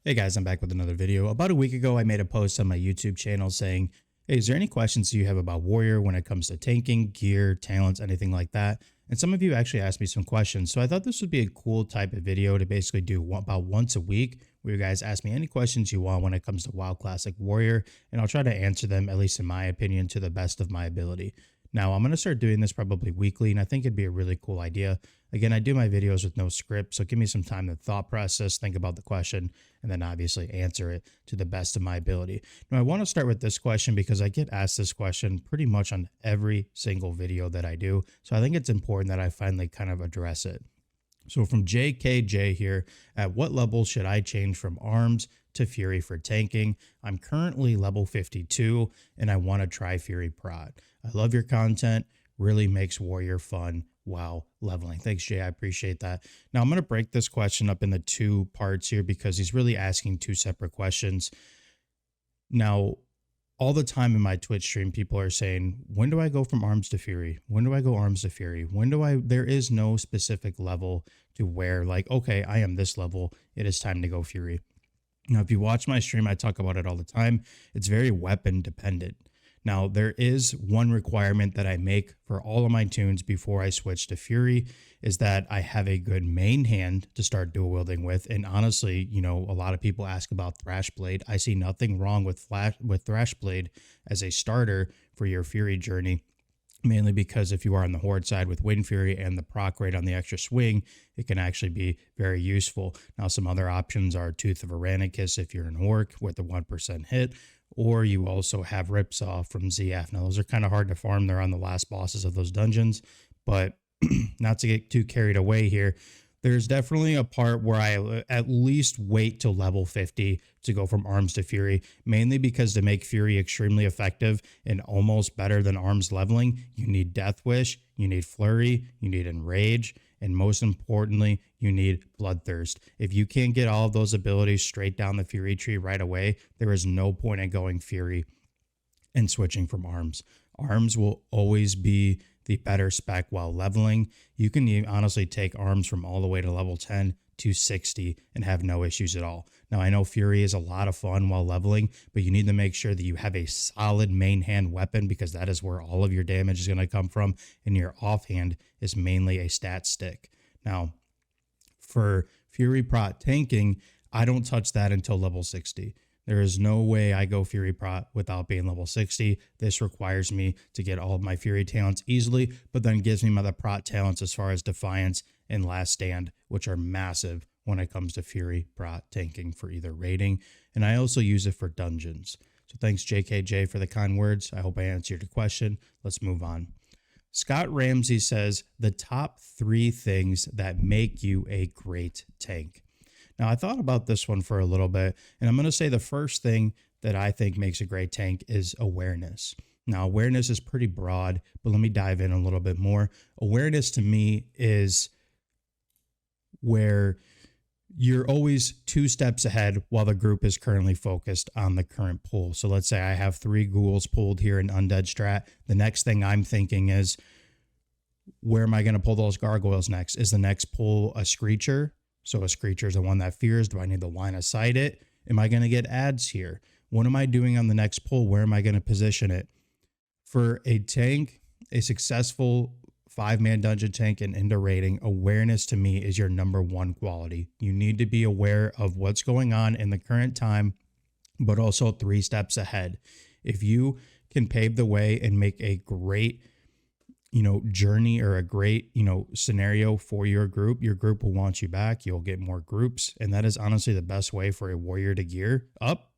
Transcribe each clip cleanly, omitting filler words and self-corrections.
Hey guys, I'm back with another video. About a week ago, I made a post on my YouTube channel saying, hey, is there any questions you have about Warrior when it comes to tanking, gear, talents, anything like that? And some of you actually asked me some questions. So I thought this would be a cool type of video to basically do about once a week, where you guys ask me any questions you want when it comes to WoW Classic Warrior, and I'll try to answer them, at least in my opinion, to the best of my ability. Now, I'm going to start doing this probably weekly, and I think it'd be a really cool idea. Again, I do my videos with no script, so give me some time to thought process, think about the question, and then obviously answer it to the best of my ability. Now, I want to start with this question because I get asked this question pretty much on every single video that I do, so I think it's important that I finally kind of address it. So from JKJ here, at what level should I change from arms to Fury for tanking? I'm currently level 52 and I want to try Fury Prot. I love your content, really makes Warrior fun while leveling. Thanks, Jay. I appreciate that. Now I'm going to break this question up into two parts here because he's really asking two separate questions. Now, all the time in my Twitch stream, people are saying, when do I go from arms to Fury? When do I go arms to Fury? There is no specific level to where like, okay, I am this level. It is time to go Fury. Now, if you watch my stream, I talk about it all the time. It's very weapon dependent. Now, there is one requirement that I make for all of my tunes before I switch to Fury is that I have a good main hand to start dual wielding with. And honestly, you know, a lot of people ask about Thrashblade. I see nothing wrong with Thrashblade as a starter for your Fury journey, mainly because if you are on the Horde side with Wind Fury and the proc rate on the extra swing, it can actually be very useful. Now, some other options are Tooth of Aranicus if you're an Orc with a 1% hit, or you also have Ripsaw from ZF. Now, those are kind of hard to farm. They're on the last bosses of those dungeons, but not to get too carried away here, there's definitely a part where I at least wait till level 50 to go from arms to Fury, mainly because to make Fury extremely effective and almost better than arms leveling, you need Death Wish, you need Flurry, you need Enrage, and most importantly, you need Bloodthirst. If you can't get all of those abilities straight down the Fury tree right away, there is no point in going Fury and switching from arms. Arms will always be the better spec while leveling. You can honestly take arms from all the way to level 10 to 60 and have no issues at all. Now, I know Fury is a lot of fun while leveling, but you need to make sure that you have a solid main hand weapon because that is where all of your damage is going to come from, and your offhand is mainly a stat stick. Now, for Fury Prot tanking, I don't touch that until level 60. There is no way I go Fury Prot without being level 60. This requires me to get all of my Fury talents easily, but then gives me my other Prot talents as far as Defiance and Last Stand, which are massive when it comes to Fury Prot tanking for either raiding. And I also use it for dungeons. So thanks, JKJ, for the kind words. I hope I answered your question. Let's move on. Scott Ramsey says, the top 3 things that make you a great tank. Now, I thought about this one for a little bit, and I'm going to say the first thing that I think makes a great tank is awareness. Now, awareness is pretty broad, but let me dive in a little bit more. Awareness to me is where you're always 2 steps ahead while the group is currently focused on the current pull. So let's say I have 3 ghouls pulled here in Undead Strat. The next thing I'm thinking is, where am I going to pull those gargoyles next? Is the next pull a Screecher? So a Screecher is the one that fears. Do I need to line of sight it? Am I going to get ads here? What am I doing on the next pull? Where am I going to position it? For a tank, a successful 5-man dungeon tank and into raiding, awareness to me is your #1 quality. You need to be aware of what's going on in the current time, but also 3 steps ahead. If you can pave the way and make a great journey or a great, scenario for your group will want you back. You'll get more groups. And that is honestly the best way for a warrior to gear up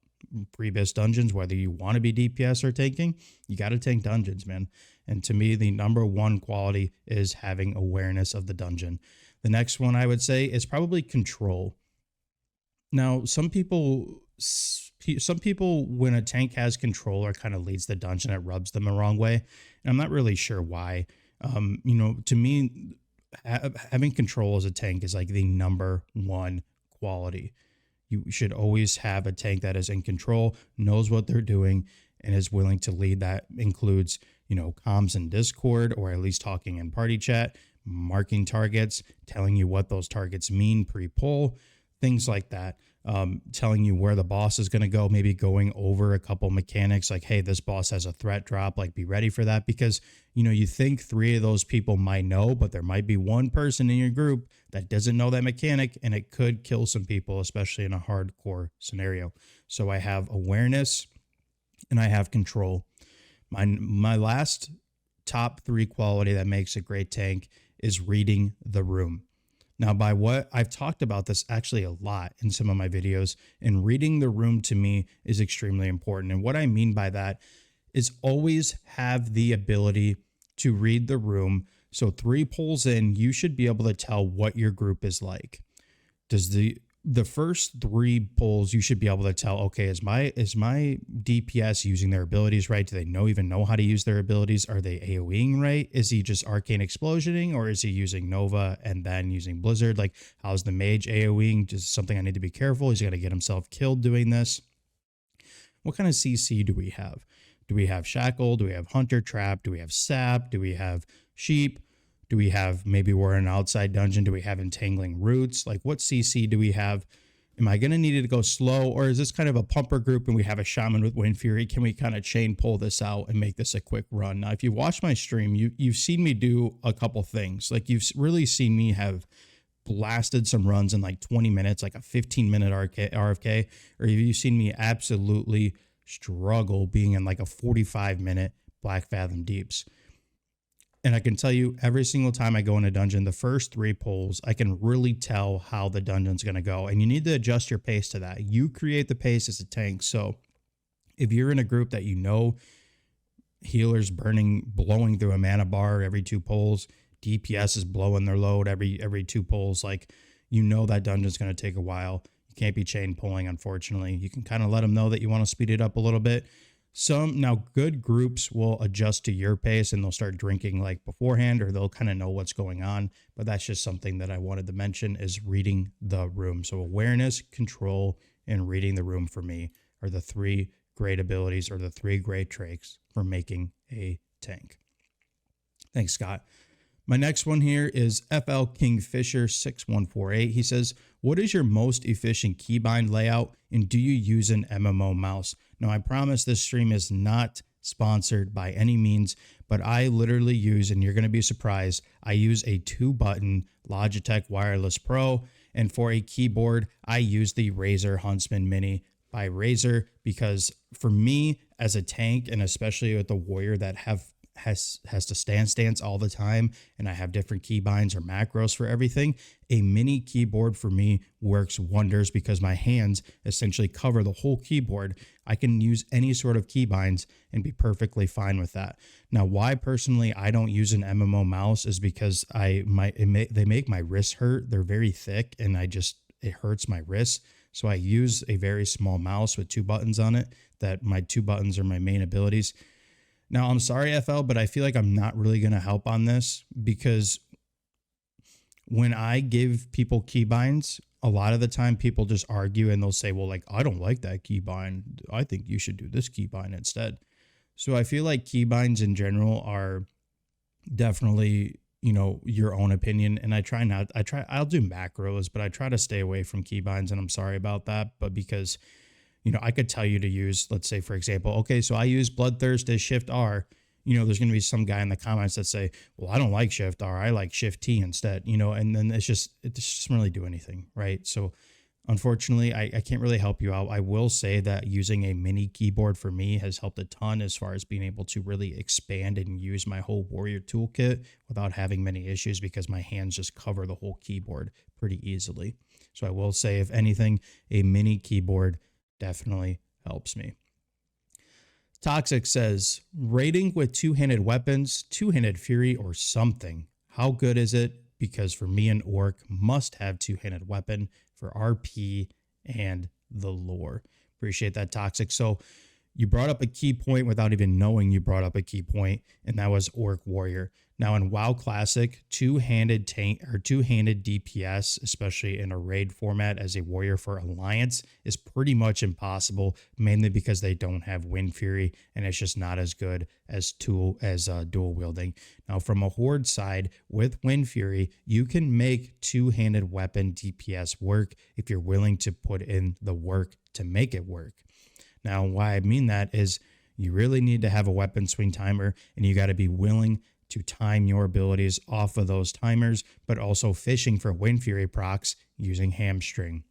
previous dungeons, whether you want to be DPS or tanking, you got to tank dungeons, man. And to me, the #1 quality is having awareness of the dungeon. The next one I would say is probably control. Now, some people, when a tank has control or kind of leads the dungeon, it rubs them the wrong way. And I'm not really sure why. To me, having control as a tank is like the #1 quality. You should always have a tank that is in control, knows what they're doing, and is willing to lead. That includes, comms in Discord, or at least talking in party chat, marking targets, telling you what those targets mean pre-pull, things like that. telling you where the boss is going to go, maybe going over a couple mechanics like, hey, this boss has a threat drop, like be ready for that. Because, you think 3 of those people might know, but there might be one person in your group that doesn't know that mechanic, and it could kill some people, especially in a hardcore scenario. So I have awareness and I have control. My last top 3 quality that makes a great tank is reading the room. Now, by what I've talked about this actually a lot in some of my videos, and reading the room to me is extremely important. And what I mean by that is always have the ability to read the room. So 3 pulls in, you should be able to tell what your group is like. Does the first 3 pulls, you should be able to tell, okay, is my DPS using their abilities right? Do they even know how to use their abilities? Are they AoEing right? Is he just arcane explosioning, or is he using Nova and then using Blizzard? Like, how's the mage AoEing? Just something I need to be careful. He's going to get himself killed doing this. What kind of CC do we have? Do we have Shackle? Do we have Hunter Trap? Do we have Sap? Do we have Sheep? Do we have, maybe we're in an outside dungeon? Do we have Entangling Roots? Like, what CC do we have? Am I going to need it to go slow? Or is this kind of a pumper group and we have a shaman with Wind Fury? Can we kind of chain pull this out and make this a quick run? Now, if you watch my stream, you've seen me do a couple things. Like, you've really seen me have blasted some runs in like 20 minutes, like a 15-minute RFK. Or you've seen me absolutely struggle being in like a 45-minute Black Fathom Deeps. And I can tell you, every single time I go in a dungeon, the first 3 pulls, I can really tell how the dungeon's going to go. And you need to adjust your pace to that. You create the pace as a tank. So if you're in a group that healers blowing through a mana bar every 2 pulls, DPS is blowing their load every 2 pulls, like, that dungeon's going to take a while. You can't be chain pulling, unfortunately. You can kind of let them know that you want to speed it up a little bit. Now good groups will adjust to your pace and they'll start drinking like beforehand, or they'll kind of know what's going on. But that's just something that I wanted to mention, is reading the room. So awareness, control, and reading the room for me are the 3 great abilities, or the 3 great traits for making a tank. Thanks, Scott. My next one here is FL Kingfisher 6148. He says, what is your most efficient keybind layout, and do you use an MMO mouse? Now, I promise this stream is not sponsored by any means, but I literally use, and you're going to be surprised, I use a 2-button Logitech Wireless Pro, and for a keyboard, I use the Razer Huntsman Mini by Razer, because for me as a tank, and especially with the warrior that has to stance all the time, and I have different keybinds or macros for everything, a mini keyboard for me works wonders, because my hands essentially cover the whole keyboard. I can use any sort of keybinds and be perfectly fine with that. Now, why personally I don't use an MMO mouse is because they make my wrists hurt. They're very thick, and it hurts my wrists. So I use a very small mouse with 2 buttons on it. That my 2 buttons are my main abilities. Now, I'm sorry, FL, but I feel like I'm not really going to help on this, because when I give people keybinds, a lot of the time people just argue and they'll say, well, like, I don't like that keybind. I think you should do this keybind instead. So I feel like keybinds in general are definitely, your own opinion. And I'll do macros, but I try to stay away from keybinds, and I'm sorry about that. But because I could tell you to use, let's say, for example, okay, so I use Bloodthirst as Shift R. There's going to be some guy in the comments that say, well, I don't like Shift R. I like Shift T instead, and then it just doesn't really do anything, right? So unfortunately, I can't really help you out. I will say that using a mini keyboard for me has helped a ton as far as being able to really expand and use my whole warrior toolkit without having many issues, because my hands just cover the whole keyboard pretty easily. So I will say, if anything, a mini keyboard definitely helps me. Toxic says, raiding with 2-handed weapons, 2-handed fury, or something. How good is it? Because for me, an orc must have 2-handed weapon for RP and the lore. Appreciate that, Toxic. So You brought up a key point without even knowing you brought up a key point, and that was Orc Warrior. Now in WoW Classic, two-handed tank or two-handed DPS, especially in a raid format as a warrior for Alliance, is pretty much impossible, mainly because they don't have Wind Fury, and it's just not as good as dual wielding. Now from a Horde side, with Wind Fury, you can make two-handed weapon DPS work if you're willing to put in the work to make it work. Now, why I mean that is you really need to have a weapon swing timer, and you got to be willing to time your abilities off of those timers, but also fishing for Wind Fury procs using Hamstring.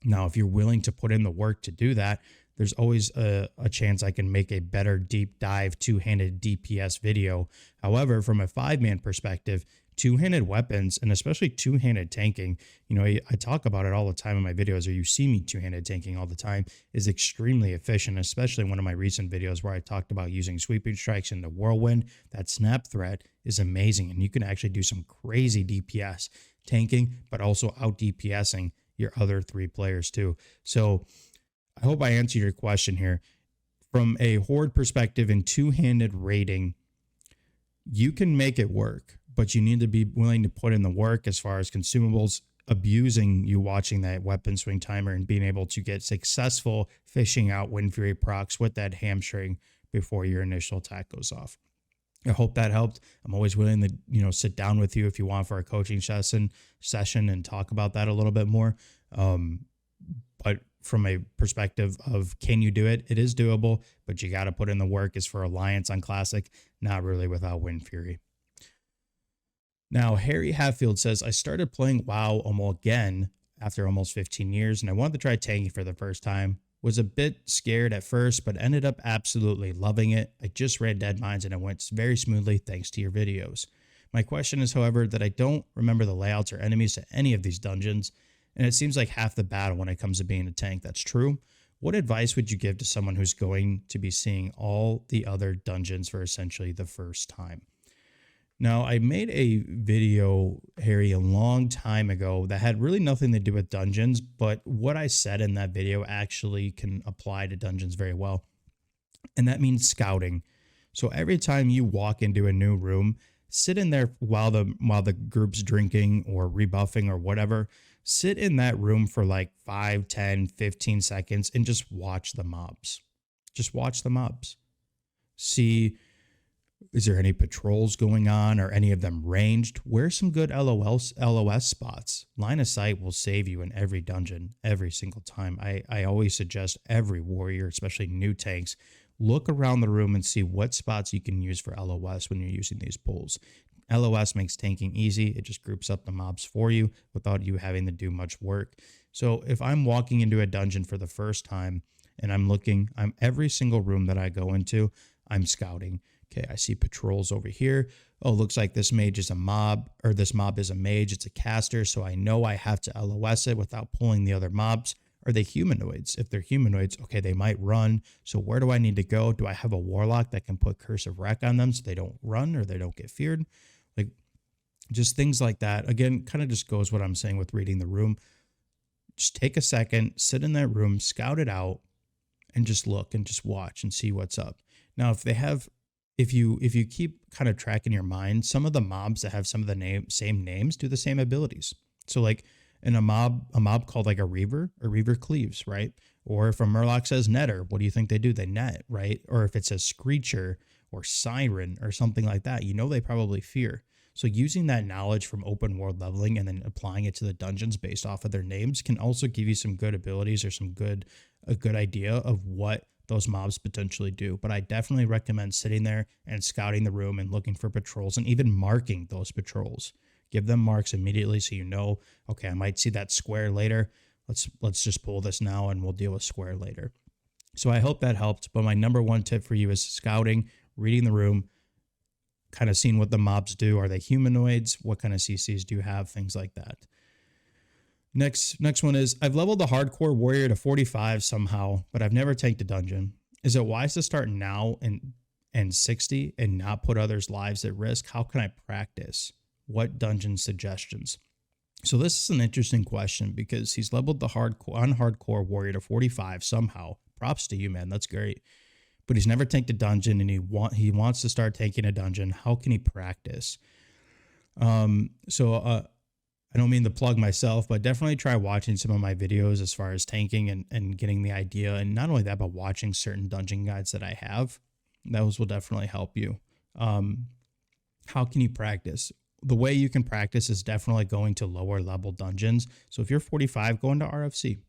Now, if you're willing to put in the work to do that, there's always a chance I can make a better deep dive two-handed DPS video. However, from a 5-man perspective, two-handed weapons, and especially two-handed tanking, you know, I talk about it all the time in my videos, or you see me two-handed tanking all the time, is extremely efficient, especially one of my recent videos where I talked about using sweeping strikes in the whirlwind. That snap threat is amazing, and you can actually do some crazy DPS tanking, but also out DPSing your other 3 players too. So I hope I answered your question here. From a Horde perspective and two-handed raiding, you can make it work, but you need to be willing to put in the work as far as consumables, abusing you watching that weapon swing timer and being able to get successful fishing out Wind Fury procs with that Hamstring before your initial attack goes off. I hope that helped. I'm always willing to, you know, sit down with you if you want for a coaching session and talk about that a little bit more. But from a perspective of can you do it? It is doable, but you got to put in the work. As for Alliance on Classic, not really without Wind Fury. Now, Harry Hatfield says, I started playing WoW again after almost 15 years, and I wanted to try tanking for the first time. Was a bit scared at first, but ended up absolutely loving it. I just read Deadmines and it went very smoothly thanks to your videos. My question is, however, that I don't remember the layouts or enemies to any of these dungeons, and it seems like half the battle when it comes to being a tank. That's true. What advice would you give to someone who's going to be seeing all the other dungeons for essentially the first time? Now, I made a video, Harry, a long time ago that had really nothing to do with dungeons, but what I said in that video actually can apply to dungeons very well. And that means scouting. So every time you walk into a new room, sit in there while the group's drinking or rebuffing or whatever. Sit in that room for like 5, 10, 15 seconds and just watch the mobs. Just watch the mobs. See, is there any patrols going on? Or any of them ranged? Where's some good LOS spots? Line of sight will save you in every dungeon, every single time. I always suggest every warrior, especially new tanks, look around the room and see what spots you can use for LOS when you're using these pulls. LOS makes tanking easy. It just groups up the mobs for you without you having to do much work. So if I'm walking into a dungeon for the first time and I'm every single room that I go into, I'm scouting. Okay, I see patrols over here. Oh, looks like this mage is a mob, or this mob is a mage. It's a caster, so I know I have to LOS it without pulling the other mobs. Are they humanoids? If they're humanoids, okay, they might run. So where do I need to go? Do I have a warlock that can put Curse of Wreck on them so they don't run or they don't get feared? Like, just things like that. Again, kind of just goes what I'm saying with reading the room. Just take a second, sit in that room, scout it out, and just look and just watch and see what's up. Now, if you keep kind of track in your mind, some of the mobs that have some of the same names do the same abilities. So like in a mob called like a Reaver cleaves, right? Or if a Murloc says netter, what do you think they do? They net, right? Or if it says Screecher or Siren or something like that, you know they probably fear. So using that knowledge from open world leveling and then applying it to the dungeons based off of their names can also give you some good abilities or a good idea of what those mobs potentially do. But I definitely recommend sitting there and scouting the room and looking for patrols and even marking those patrols. Give them marks immediately so you know, okay, I might see that square later. Let's just pull this now and we'll deal with square later. So I hope that helped. But my number one tip for you is scouting, reading the room, kind of seeing what the mobs do. Are they humanoids? What kind of CCs do you have? Things like that. Next one is, I've leveled the hardcore warrior to 45 somehow, but I've never tanked a dungeon. Is it wise to start now and 60 and not put others' lives at risk? How can I practice? What dungeon suggestions? So this is an interesting question because he's leveled the hardcore warrior to 45 somehow. Props to you, man. That's great. but he's never tanked a dungeon, and he wants to start tanking a dungeon. How can he practice? I don't mean to plug myself, but definitely try watching some of my videos as far as tanking and getting the idea. And not only that, but watching certain dungeon guides that I have. Those will definitely help you. How can you practice? The way you can practice is definitely going to lower level dungeons. So if you're 45, go into RFC.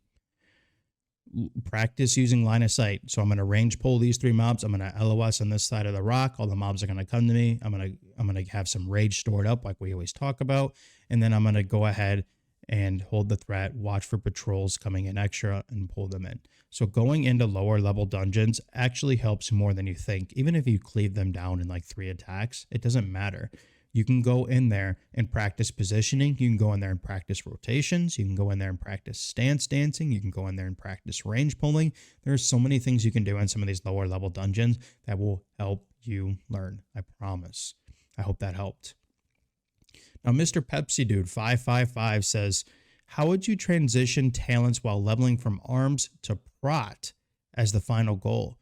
Practice using line of sight. So I'm going to range pull these 3 mobs. I'm going to LOS on this side of the rock. All the mobs are going to come to me. I'm going to have some rage stored up like we always talk about. And then I'm going to go ahead and hold the threat, watch for patrols coming in extra, and pull them in. So going into lower level dungeons actually helps more than you think. Even if you cleave them down in like 3 attacks, it doesn't matter. You can go in there and practice positioning. You can go in there and practice rotations. You can go in there and practice stance dancing. You can go in there and practice range pulling. There's so many things you can do in some of these lower level dungeons that will help you learn. I promise. I hope that helped. Now, Mr. Pepsi Dude 555 says, how would you transition talents while leveling from arms to prot as the final goal?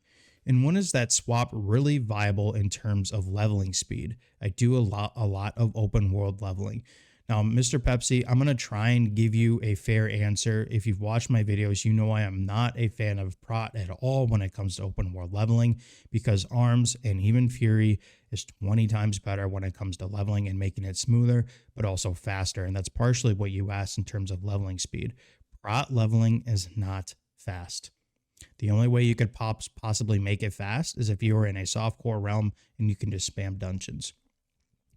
And when is that swap really viable in terms of leveling speed? I do a lot of open world leveling. Now, Mr. Pepsi, I'm going to try and give you a fair answer. If you've watched my videos, you know I am not a fan of prot at all when it comes to open world leveling, because arms and even fury is 20 times better when it comes to leveling and making it smoother, but also faster. And that's partially what you asked in terms of leveling speed. Prot leveling is not fast. The only way you could possibly make it fast is if you were in a softcore realm and you can just spam dungeons.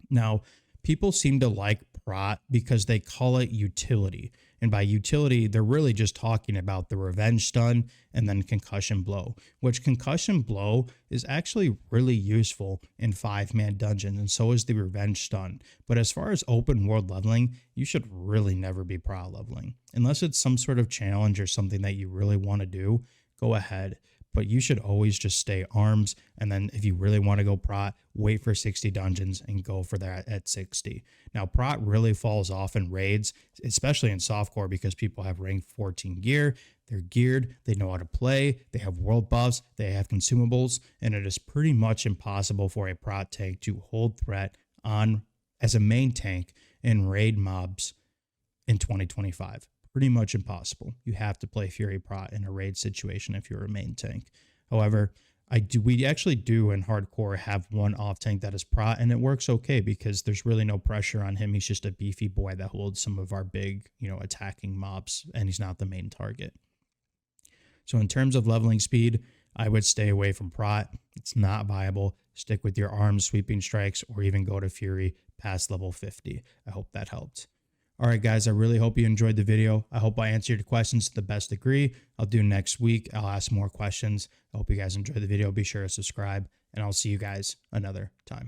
Now, people seem to like prot because they call it utility. And by utility, they're really just talking about the revenge stun and then concussion blow, which concussion blow is actually really useful in 5-man dungeons, and so is the revenge stun. But as far as open world leveling, you should really never be prot leveling. Unless it's some sort of challenge or something that you really want to do, go ahead. But you should always just stay arms. And then if you really want to go prot, wait for 60 dungeons and go for that at 60. Now, prot really falls off in raids, especially in softcore, because people have rank 14 gear. They're geared. They know how to play. They have world buffs. They have consumables. And it is pretty much impossible for a prot tank to hold threat on as a main tank in raid mobs in 2025. Pretty much impossible. You have to play Fury Prot in a raid situation if you're a main tank. However, we actually do in hardcore have one off tank that is prot, and it works okay because there's really no pressure on him. He's just a beefy boy that holds some of our big, attacking mobs, and he's not the main target. So in terms of leveling speed, I would stay away from prot. It's not viable. Stick with your arms, sweeping strikes, or even go to Fury past level 50. I hope that helped. All right, guys, I really hope you enjoyed the video. I hope I answered your questions to the best degree. I'll do next week. I'll ask more questions. I hope you guys enjoyed the video. Be sure to subscribe, and I'll see you guys another time.